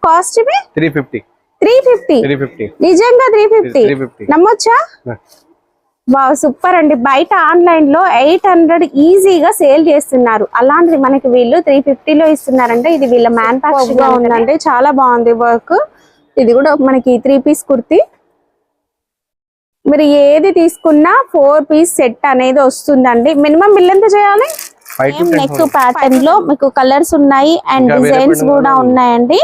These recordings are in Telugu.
కాస్ట్ ఇవి 350. 350 నిజంగా 350 నమ్మొచ్చా? వావ్ సూపర్ అండి. బయట ఆన్లైన్ లో 800 ఈజీగా సేల్ చేస్తున్నారు. అలాంటిది మనకి వీళ్ళు 350 లో ఇస్తున్నారంటే ఇది వీళ్ళ మ్యానుఫ్యాక్చరింగ్ గా ఉందండి. చాలా బాగుంది వర్క్. ఇది కూడా మనకి 3 పీస్ కుర్తీ. మీరు ఏది తీసుకున్నా 4 పీస్ సెట్ అనేది వస్తుందండి. మినిమం బిల్ ఎంత చేయాలి? నెక్ ప్యాటర్న్ లో మీకు కలర్స్ ఉన్నాయి అండ్ డిజైన్స్ కూడా ఉన్నాయండి.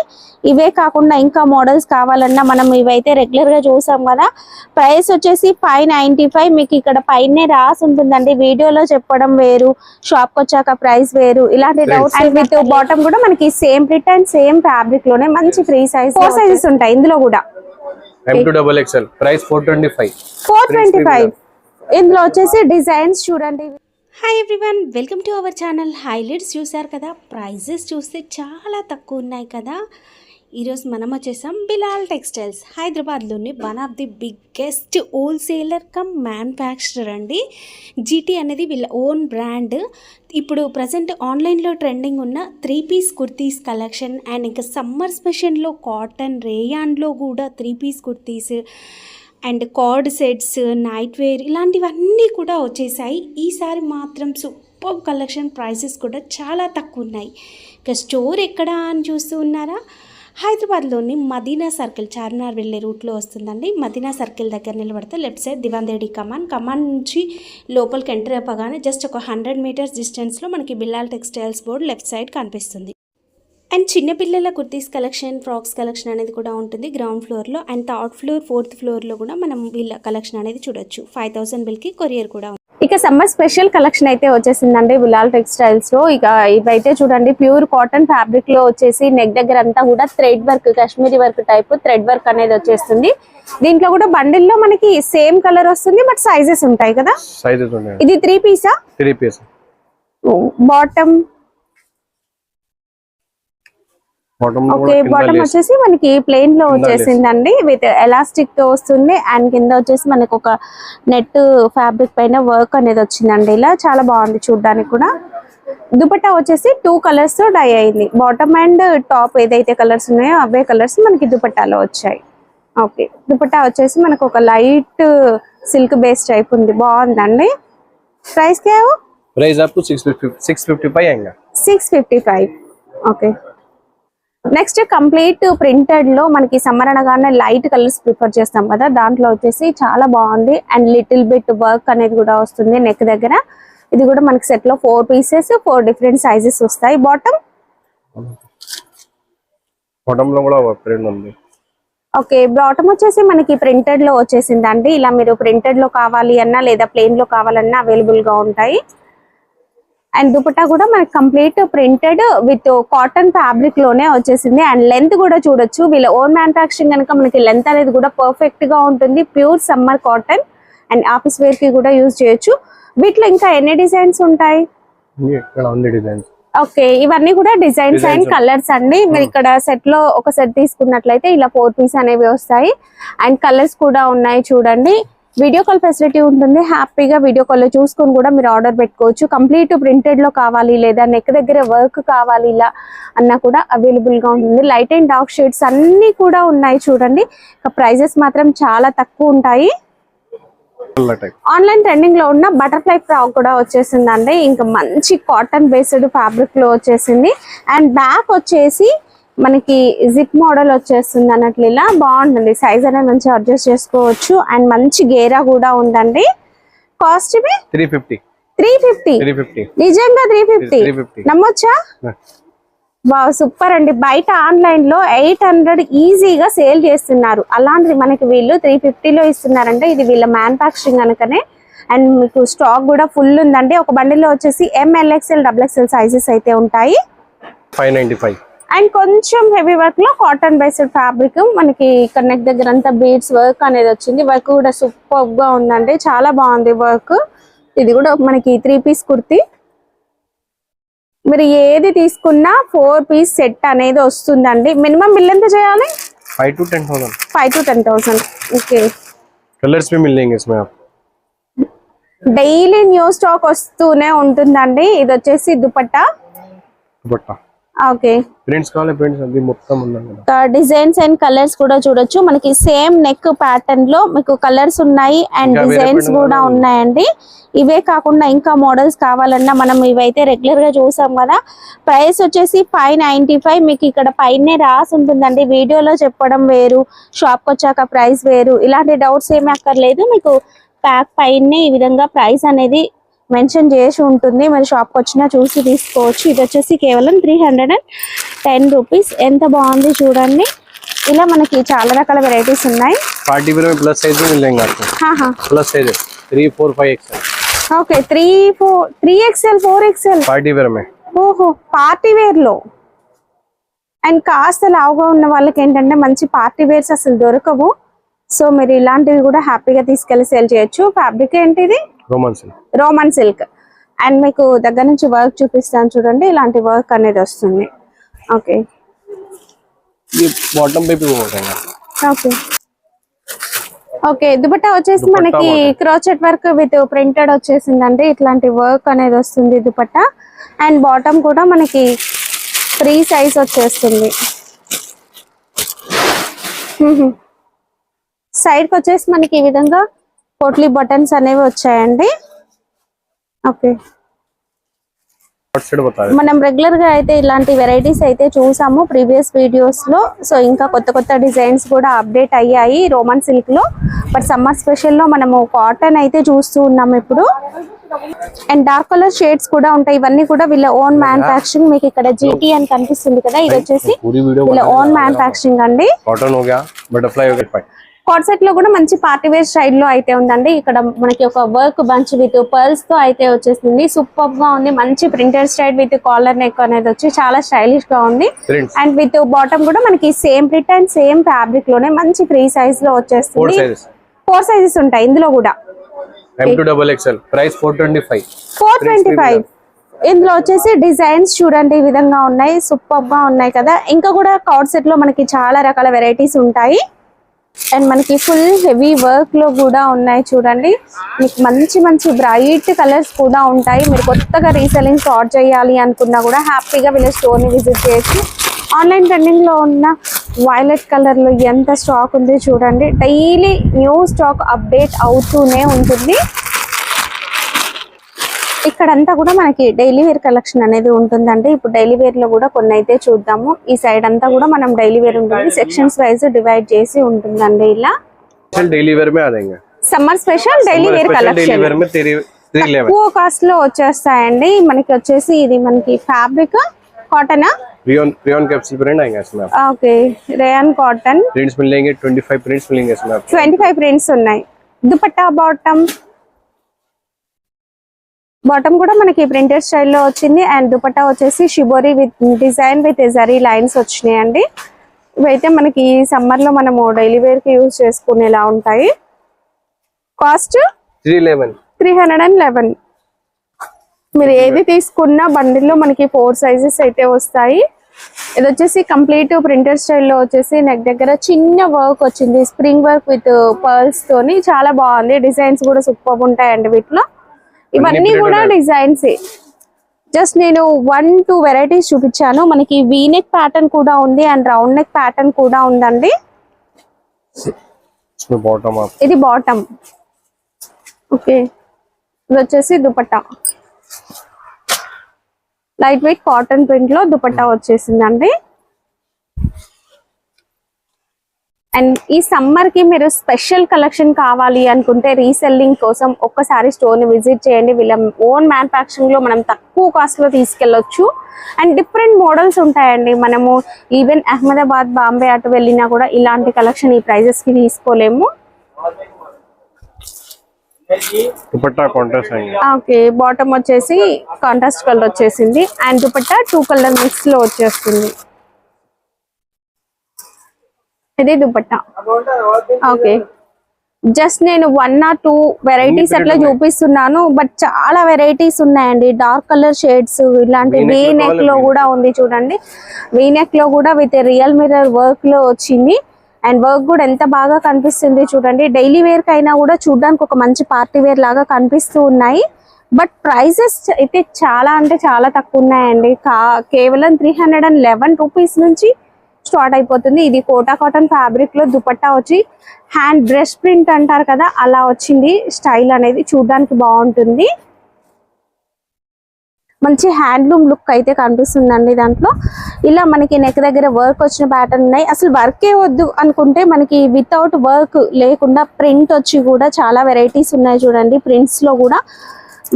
ఇవే కాకుండా ఇంకా మోడల్స్ కావాలన్నా మనం ఇవైతే రెగ్యులర్ గా చూసాం కదా. ప్రైస్ వచ్చేసి 595. మీకు ఇక్కడ పైనే రాసి ఉంటుందండి. వీడియోలో చెప్పడం వేరు, షాప్ కి వచ్చాక ప్రైస్ వేరు. ఇలాంటి డౌట్స్ విత్ బాటమ్ కూడా మనకి same print and same fabric లోనే మంచి ఫ్రీ సైజ్ 4 సైజెస్ ఉంటాయి ఇందులో కూడా. M2XXL price 425. 425. ఇందులో వచ్చేసి డిజైన్స్ చూడండి. Hi everyone, welcome to our channel. Highlights చూసారు కదా, ప్రైజెస్ చూస్తే చాలా తక్కువ ఉన్నాయి కదా. ఈరోజు మనం వచ్చేసాం బిలాల్ టెక్స్టైల్స్, హైదరాబాద్లోని one of the biggest wholesaler cum manufacturer అండి. జీటీ అనేది వీళ్ళ ఓన్ బ్రాండ్. ఇప్పుడు ప్రజెంట్ ఆన్లైన్లో ట్రెండింగ్ ఉన్న 3 పీస్ కుర్తీస్ కలెక్షన్ అండ్ ఇంకా సమ్మర్ స్పెషల్లో కాటన్ రేయాన్లో కూడా 3 piece kurtis and cord sets, night wear ఇలాంటివన్నీ కూడా వచ్చేసాయి. ఈసారి మాత్రం సూపర్ కలెక్షన్, ప్రైసెస్ కూడా చాలా తక్కువ ఉన్నాయి. ఇక స్టోర్ ఎక్కడా అని చూస్తూ ఉన్నారా? హైదరాబాద్లోని మదీనా సర్కిల్, చార్మినార్ వెళ్ళే రూట్లో వస్తుందండి. మదీనా సర్కిల్ దగ్గర నిలబడితే లెఫ్ట్ సైడ్ దివాందేడి కమాన్ నుంచి లోపలికి ఎంటర్ అయిపోగానే జస్ట్ ఒక 100 మీటర్స్ డిస్టెన్స్లో మనకి Bilal textiles board left side కనిపిస్తుంది. అండ్ చిన్నపిల్లల కుర్తీస్ కలెక్షన్, ఫ్రాక్స్ కలెక్షన్ అనేది కూడా ఉంటుంది గ్రౌండ్ ఫ్లోర్లో. అండ్ థర్డ్ ఫ్లోర్, 4th ఫ్లోర్లో కూడా మనం వీళ్ళ కలెక్షన్ అనేది చూడొచ్చు. 5000 బిల్కి కొరియర్ కూడా ఉంది. ఇక సమ్మర్ స్పెషల్ కలెక్షన్ అయితే వచ్చేసిందండి బిలాల్ టెక్స్టైల్స్ లో. ఇక ఇవైతే చూడండి ప్యూర్ కాటన్ ఫ్యాబ్రిక్ లో వచ్చేసి నెక్ దగ్గర అంతా కూడా thread work, Kashmiri work type thread work అనేది వచ్చేస్తుంది. దీంట్లో కూడా బండిల్ లో మనకి సేమ్ కలర్ వస్తుంది, బట్ సైజెస్ ఉంటాయి కదా. ఇది 3 పీసా? 3 పీస్. బాటమ్ ఓకే, బాటమ్ వచ్చేసి మనకి ప్లెయిన్ లో వచ్చేసిందండి విత్ ఎలాస్టిక్ తో వస్తుంది. అండ్ కింద వచ్చేసి మనకు ఒక నెట్ ఫ్యాబ్రిక్ పైన వర్క్ అనేది వచ్చిందండి. ఇలా చాలా బాగుంది చూడడానికి కూడా. దుపట్టా వచ్చేసి 2 కలర్స్ తో డై అయింది. బాటమ్ అండ్ టాప్ ఏదైతే కలర్స్ ఉన్నాయో అవే కలర్స్ మనకి దుపట్టాలో వచ్చాయి. ఓకే, దుపట్టా వచ్చేసి మనకు ఒక లైట్ సిల్క్ బేస్ టైప్ ఉంది, బాగుందండి. ప్రైస్ क्या है? प्राइस आपको 655 आएगा. 655. ఓకే, నెక్స్ట్ కంప్లీట్ ప్రింటెడ్ లో మనకి సమ్మర్ అనగానే లైట్ కలర్స్ ప్రిఫర్ చేస్తాం కదా, దాంట్లో వచ్చేసి చాలా బాగుంది. అండ్ లిటిల్ బిట్ వర్క్ అనేది కూడా వస్తుంది నెక్ దగ్గర. ఇది కూడా మనకి సెట్ లో 4 పీసెస్, 4 డిఫరెంట్ సైజెస్ వస్తాయి. బాటమ్ లో కూడా ప్రింట్ ఉంది. ఓకే, బాటమ్ వచ్చేసి మనకి ప్రింటెడ్ లో వచ్చేసిందండి. ఇలా మీరు ప్రింటెడ్ లో కావాలి అన్నా లేదా ప్లెయిన్ లో కావాలన్నా అవైలబుల్ గా ఉంటాయి. అండ్ దుపట్టా కూడా మనకి complete printed with cotton fabric లోనే వచ్చేసింది. అండ్ లెంత్ కూడా చూడొచ్చు, వీళ్ళ ఓన్ మ్యానుఫ్యాక్చరింగ్ కనుక మనకి లెంత్ అనేది కూడా పర్ఫెక్ట్ గా ఉంటుంది. Pure summer cotton and office wear కి కూడా యూజ్ చేయొచ్చు. వీటిలో ఇంకా ఎన్ని డిజైన్స్ ఉంటాయి? ఓకే, ఇవన్నీ కూడా డిజైన్స్ అండ్ కలర్స్ అండి. మీరు ఇక్కడ సెట్ లో ఒక సెట్ తీసుకున్నట్లయితే ఇలా 4 పీస్ అనేవి వస్తాయి. అండ్ కలర్స్ కూడా ఉన్నాయి చూడండి. వీడియో కాల్ ఫెసిలిటీ ఉంటుంది. హ్యాపీగా వీడియో కాల్ లో చూసుకొని కూడా మీరు ఆర్డర్ పెట్టుకోవచ్చు. కంప్లీట్ ప్రింటెడ్ లో కావాలి లేదా నెక్ దగ్గర వర్క్ కావాలి ఇలా అన్నా కూడా అవైలబుల్ గా ఉంటుంది. లైట్ అండ్ డార్క్ షేడ్స్ అన్ని కూడా ఉన్నాయి చూడండి. ప్రైజెస్ మాత్రం చాలా తక్కువ ఉంటాయి. ఆన్లైన్ ట్రెండింగ్ లో ఉన్న బటర్ఫ్లై ఫ్రాక్ కూడా వచ్చేసిందండి. ఇంకా మంచి కాటన్ బేస్డ్ ఫ్యాబ్రిక్ లో వచ్చేసింది. అండ్ బ్యాక్ వచ్చేసి మనకి జిప్ మోడల్ వచ్చేస్తుంది అన్నట్లు. ఇలా బాగుంటుంది, సైజ్ అనేది మంచిగా అడ్జస్ట్ చేసుకోవచ్చు. అండ్ మంచి గేరా కూడా ఉందండి. కాస్ట్ ఇవి 350 నిజంగా 350 నమ్మొచ్చా? వావ్ సూపర్ అండి. బయట ఆన్లైన్ లో 800 ఈజీగా సేల్ చేస్తున్నారు. అలాంటిది మనకి వీళ్ళు 350 లో ఇస్తున్నారంటే ఇది వీళ్ళ మ్యానుఫ్యాక్చరింగ్ అనుకనే. అండ్ మీకు స్టాక్ కూడా ఫుల్ ఉందండి. ఒక బండిలో వచ్చేసి MLXL, XXL సైజెస్ అయితే ఉంటాయి. 595. అండ్ కొంచెం హెవీ వర్క్ లో కాటన్ బేస్డ్ ఫ్యాబ్రిక్ మనకి ఇక్కడ నెక్ దగ్గర అంతా బీడ్స్ వర్క్ అనేది వచ్చింది. వర్క్ కూడా సూపర్ గా ఉందండి, చాలా బాగుంది వర్క్. ఇది కూడా మనకి 3 పీస్ కుర్తీ. మీరు ఏది తీసుకున్నా 4 పీస్ సెట్ అనేది వస్తుందండి. మినిమం బిల్ ఎంత చేయాలి? 5 to 10,000. 5 to 10,000. ఓకే, కలర్స్ भी मिल जाएंगे इसमें आप. డైలీ న్యూ స్టాక్ వస్తూనే ఉంటుందండి. ఇది వచ్చేసి దుపట్టా. ఓకే, ప్రింట్స్ కావాలి, ప్రింట్స్ అది మొత్తం ఉన్నాయి కదా. డిజైన్స్ అండ్ కలర్స్ కూడా చూడొచ్చు. మనకి సేమ్ నెక్ ప్యాటర్న్ లో మీకు కలర్స్ ఉన్నాయి అండ్ ఇంకా వేరే డిజైన్స్ pattern కూడా ఉన్నాయి. ఉన్నాయండి. ఇవే కాకుండా ఇంకా మోడల్స్ కావాలన్నా మనం ఇవైతే రెగ్యులర్ గా చూసాం కదా. ప్రైస్ వచ్చేసి 595. మీకు ఇక్కడ పైనే రాసి ఉంటుందండి. వీడియోలో చెప్పడం వేరు, షాప్ కి వచ్చాక ప్రైస్ వేరు, ఇలాంటి డౌట్స్ ఏమీ అక్కర్లేదు. మీకు ప్యాక్ పైనే ఈ విధంగా ప్రైస్ అనేది మెన్షన్ చేసి ఉంటుంది. మరి షాప్కి వచ్చినా చూసి తీసుకోవచ్చు. ఇది వచ్చేసి కేవలం 310 రూపీస్. ఎంత బాగుంది చూడండి. ఇలా మనకి చాలా రకాల వెరైటీస్ ఉన్నాయి. पार्टी वेयर में प्लस साइज में मिल जाएंगे आपको. Plus size 3, 4, 5 XL. Okay, 3XL 4XL party wear में. ఓహో, పార్టీ వేర్ లో. అండ్ కాస్త లావుగా ఉన్న వాళ్ళకి ఏంటంటే మంచి పార్టీ వేర్స్ అసలు దొరకవు. సో మీరు ఇలాంటివి కూడా హ్యాపీగా తీసుకెళ్లి సేల్ చేయొచ్చు. ఫ్యాబ్రిక్ ఏంటిది? Roman silk. అండ్ మీకు దగ్గర నుంచి వర్క్ చూపిస్తాను చూడండి. ఇలాంటి వర్క్ అనేది వస్తుంది. ఓకే, ये बॉटम पे भी हो जाएगा. Okay okay. దుపట్టా వచ్చేసి దుపట్టా మనకి model. Crochet work with printed వచ్చేసిందండి. ఇట్లాంటి వర్క్ అనేది వస్తుంది దుపట్టా. అండ్ బాటమ్ కూడా మనకి ఫ్రీ సైజ్ వచ్చేస్తుంది. సైడ్ కి వచ్చేసి మనకి ఈ విధంగా పోట్లీ బటన్స్ అనేవి వచ్చాయండి. ఓకే, మనం రెగ్యులర్ గా అయితే ఇలాంటి వెరైటీస్ అయితే చూసాము ప్రీవియస్ వీడియోస్ లో. సో ఇంకా కొత్త కొత్త డిజైన్స్ కూడా అప్డేట్ అయ్యాయి రోమన్ సిల్క్ లో. బట్ సమ్మర్ స్పెషల్ లో మనము కాటన్ అయితే చూస్తూ ఉన్నాము ఇప్పుడు. అండ్ డార్క్ కలర్ షేడ్స్ కూడా ఉంటాయి. ఇవన్నీ కూడా వీళ్ళ ఓన్ మ్యానుఫాక్చరింగ్. మీకు ఇక్కడ జీటీ అని కనిపిస్తుంది కదా, ఇది వచ్చేసి వీళ్ళ ఓన్ మ్యానుఫాక్చరింగ్ అండి. కాటన్ हो गया, बटरफ्लाई हो गया. కాట్ సెట్ లో కూడా మంచి పార్టీ వేర్ స్టైల్ లో అయితే ఉందండి. ఇక్కడ మనకి ఒక వర్క్ బంచ్ విత్ పర్ల్స్ తో అయితే వచ్చేసింది. సూపర్ గా ఉంది. మంచి printed style with collar neck అనేది వచ్చి చాలా స్టైలిష్ గా ఉంది. అండ్ విత్ బాటమ్ కూడా మనకి same print and same fabric లోనే మంచి ఫ్రీ సైజ్ లో వచ్చేస్తుంది. 4 సైజెస్ ఉంటాయి ఇందులో కూడా. M2XXL price 425. 425. ఇందులో వచ్చేసి డిజైన్స్ చూడండి ఈ విధంగా ఉన్నాయి. సూపర్ గా ఉన్నాయి కదా. ఇంకా కూడా కాట్ సెట్ లో మనకి చాలా రకాల వెరైటీస్ ఉంటాయి. అండ్ మనకి ఫుల్ హెవీ వర్క్ లో కూడా ఉన్నాయి చూడండి. మీకు మంచి మంచి బ్రైట్ కలర్స్ కూడా ఉంటాయి. మీరు కొత్తగా రీసెల్లింగ్ స్టార్ట్ చేయాలి అనుకున్నా కూడా హ్యాపీగా వీళ్ళ స్టోర్ ని విజిట్ చేయొచ్చు. ఆన్లైన్ ట్రెండింగ్ లో ఉన్న వైలెట్ కలర్ లో ఎంత స్టాక్ ఉంది చూడండి. డైలీ న్యూ స్టాక్ అప్డేట్ అవుతూనే ఉంటుంది. ఇక్కడంతా కూడా మనకి డైలీ వేర్ కలెక్షన్ అనేది ఉంటుందండి. ఇప్పుడు డైలీ వేర్ లో కూడా కొన్ని అయితే చూద్దాము. ఈ సైడ్ అంతా కూడా మనం డైలీ వేర్ ఉంటుంది. సెక్షన్స్ వైజ్ డివైడ్ చేసి ఉంటుందండి. ఇలా డైలీ వేర్ మే ఆ जाएंगे. Summer special daily wear collection తక్కువ కాస్ట్ లో వచ్చేస్తాయండి. మనకి వచ్చేసి ఇది మనకి fabric cotton rayon capsule print आएंगे इसमें. ఓకే, రేయాన్ కాటన్ प्रिंट्स मिल जाएंगे. 25 प्रिंट्स मिलेंगे इसमें आपको. 25 ప్రింట్స్ ఉన్నాయి. దుపట్టా బాటమ్ కూడా మనకి ప్రింటెడ్ స్టైల్లో వచ్చింది. అండ్ దుపట్టా వచ్చేసి shibori with design with zari lines వచ్చినాయండి. ఇవైతే మనకి సమ్మర్ లో మనము డైలీ వేర్ కి యూజ్ చేసుకునేలా ఉంటాయి. కాస్ట్ 311. మీరు ఏది తీసుకున్నా బండిల్లో మనకి 4 సైజెస్ అయితే వస్తాయి. ఇది వచ్చేసి కంప్లీట్ ప్రింటెడ్ స్టైల్లో వచ్చేసి నెక్ దగ్గర చిన్న వర్క్ వచ్చింది. స్ప్రింగ్ వర్క్ విత్ పర్ల్స్ తోని చాలా బాగుంది. డిజైన్స్ కూడా సూపర్ ఉంటాయండి వీటిలో. ఇవన్నీ కూడా డిజైన్స్. జస్ట్ నేను 1-2 వెరైటీస్ చూపించాను. మనకి వీ నెక్ ప్యాటర్న్ కూడా ఉంది అండ్ రౌండ్ నెక్ ప్యాటర్న్ కూడా ఉందండి. ఇది బాటమ్. ఓకే, ఇది వచ్చేసి dupatta. Light weight cotton print లో దుపట్టా వచ్చేసిందండి. అండ్ ఈ సమ్మర్ కి మీరు స్పెషల్ కలెక్షన్ కావాలి అనుకుంటే రీసెల్లింగ్ కోసం ఒక్కసారి స్టోర్ ని విజిట్ చేయండి. వీళ్ళ ఓన్ మ్యానుఫాక్చరింగ్ లో మనం తక్కువ కాస్ట్ లో తీసుకెళ్లొచ్చు. అండ్ డిఫరెంట్ మోడల్స్ ఉంటాయండి. మనము ఈవెన్ అహ్మదాబాద్, బాంబే అటు వెళ్ళినా కూడా ఇలాంటి కలెక్షన్ ఈ ప్రైజెస్ కి తీసుకోలేము. ఓకే, బాటమ్ వచ్చేసి కాంట్రాస్ట్ కలర్ వచ్చేసింది. అండ్ దుపట్టా 2 కలర్ మిక్స్ లో వచ్చేస్తుంది. ఇది దుపట్టా. ఓకే, జస్ట్ నేను 1 or 2 వెరైటీస్ అట్లా చూపిస్తున్నాను. బట్ చాలా వెరైటీస్ ఉన్నాయండి. డార్క్ కలర్ షేడ్స్ ఇలాంటి వీ నెక్ లో కూడా ఉంది చూడండి. వీ నెక్ లో కూడా విత్ రియల్ మిర్రర్ వర్క్ లో వచ్చింది. అండ్ వర్క్ కూడా ఎంత బాగా కనిపిస్తుంది చూడండి. డైలీ వేర్ కైనా కూడా చూడడానికి ఒక మంచి పార్టీ వేర్ లాగా కనిపిస్తూ ఉన్నాయి. బట్ ప్రైజెస్ అయితే చాలా అంటే చాలా తక్కువ ఉన్నాయండి. కేవలం 311 రూపీస్ నుంచి స్టార్ట్ అయిపోతుంది. ఇది కోటా కాటన్ ఫ్యాబ్రిక్ లో దుపట్టా వచ్చి హ్యాండ్ బ్రష్ ప్రింట్ అంటారు కదా, అలా వచ్చింది. స్టైల్ అనేది చూడడానికి బాగుంటుంది. మంచి హ్యాండ్లూమ్ లుక్ అయితే కనిపిస్తుందండి దాంట్లో. ఇలా మనకి నెక్ దగ్గర వర్క్ వచ్చిన ప్యాటర్న్ ఉన్నాయి. అసలు వర్కే వద్దు అనుకుంటే మనకి వితౌట్ వర్క్ లేకుండా ప్రింట్ వచ్చి కూడా చాలా వెరైటీస్ ఉన్నాయి చూడండి. ప్రింట్స్ లో కూడా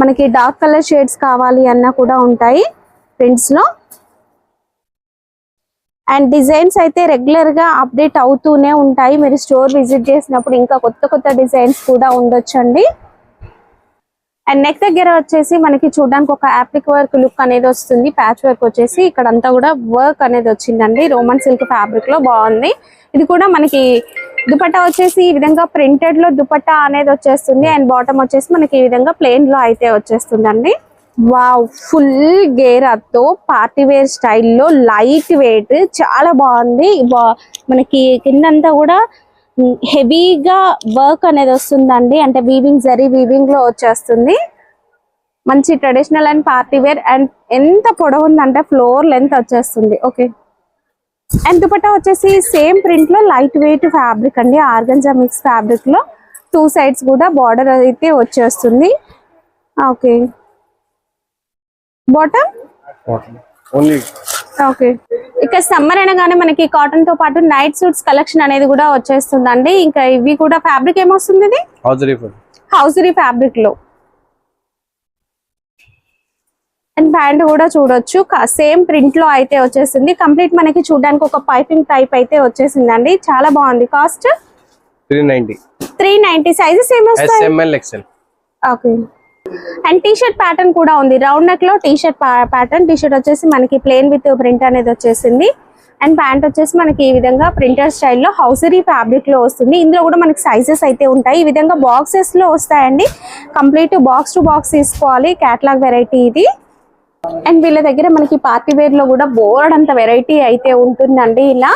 మనకి డార్క్ కలర్ షేడ్స్ కావాలి అన్నా కూడా ఉంటాయి ప్రింట్స్ లో. అండ్ డిజైన్స్ అయితే రెగ్యులర్ గా అప్డేట్ అవుతూనే ఉంటాయి. మీరు స్టోర్ విజిట్ చేసినప్పుడు ఇంకా కొత్త కొత్త డిజైన్స్ కూడా ఉండొచ్చండి. అండ్ నెక్ దగ్గర వచ్చేసి మనకి చూడడానికి ఒక ఆప్లిక్ వర్క్ లుక్ అనేది వస్తుంది. ప్యాచ్ వర్క్ వచ్చేసి ఇక్కడ అంతా కూడా వర్క్ అనేది వచ్చిందండి. రోమన్ సిల్క్ ఫ్యాబ్రిక్ లో బాగుంది. ఇది కూడా మనకి దుపట్టా వచ్చేసి ఈ విధంగా ప్రింటెడ్ లో దుపట్టా అనేది వచ్చేస్తుంది. అండ్ బాటమ్ వచ్చేసి మనకి ఈ విధంగా ప్లెయిన్ లో అయితే వచ్చేస్తుందండి. వావ్, ఫుల్ గేరాతో పార్టీ వేర్ స్టైల్లో లైట్ వెయిట్ చాలా బాగుంది. మనకి కిందంతా కూడా హెవీగా వర్క్ అనేది వస్తుందండి. అంటే వీవింగ్ జరీ వీవింగ్ లో వచ్చేస్తుంది. మంచి traditional and party wear. And ఎంత పొడవు ఉందంటే ఫ్లోర్ లెంత్ వచ్చేస్తుంది. ఓకే. అండ్ దుపట్టా వచ్చేసి సేమ్ ప్రింట్ లో లైట్ వెయిట్ ఫ్యాబ్రిక్ అండి. ఆర్గంజా మిక్స్ ఫ్యాబ్రిక్ లో 2 సైడ్స్ కూడా బార్డర్ అయితే వచ్చేస్తుంది. ఓకే. Bottom only. ఓకే. ఇక సమ్మర్ అనగానే మనకి కాటన్ తో పాటు నైట్ సూట్స్ కలెక్షన్ అనేది కూడా వచ్చేస్తుందండి. ఇంకా ఇవి కూడా ఫ్యాబ్రిక్ ఏమొస్తుంది, ఇది హౌజరీ ఫ్యాబ్రిక్ లో. అండ్ ప్యాంట్ కూడా చూడొచ్చు సేమ్ ప్రింట్ లో అయితే వచ్చేసింది. కంప్లీట్ మనకి చూడడానికి ఒక పైపింగ్ టైప్ అయితే వచ్చేసిందండి. చాలా బాగుంది. కాస్ట్ 390. సైజెస్ ఏమొస్తాయి? Okay. And T shirt pattern కూడా ఉంది. రౌండ్ నెక్ లో T shirt pattern. T shirt వచ్చేసి మనకి ప్లెయిన్ విత్ ప్రింట్ అనేది వచ్చేసింది. అండ్ ప్యాంట్ వచ్చేసి మనకి ఈ విధంగా ప్రింటర్ స్టైల్లో హౌసరీ ఫ్యాబ్రిక్ లో వస్తుంది. ఇందులో కూడా మనకి సైజెస్ అయితే ఉంటాయి. ఈ విధంగా బాక్సెస్ లో వస్తాయండి. కంప్లీట్ బాక్స్ టు బాక్స్ తీసుకోవాలి. కేటలాగ్ వెరైటీ ఇది. అండ్ వీళ్ళ దగ్గర మనకి పార్టీ వేర్ లో కూడా బోర్డ్ అంత వెరైటీ అయితే ఉంటుందండి. ఇలా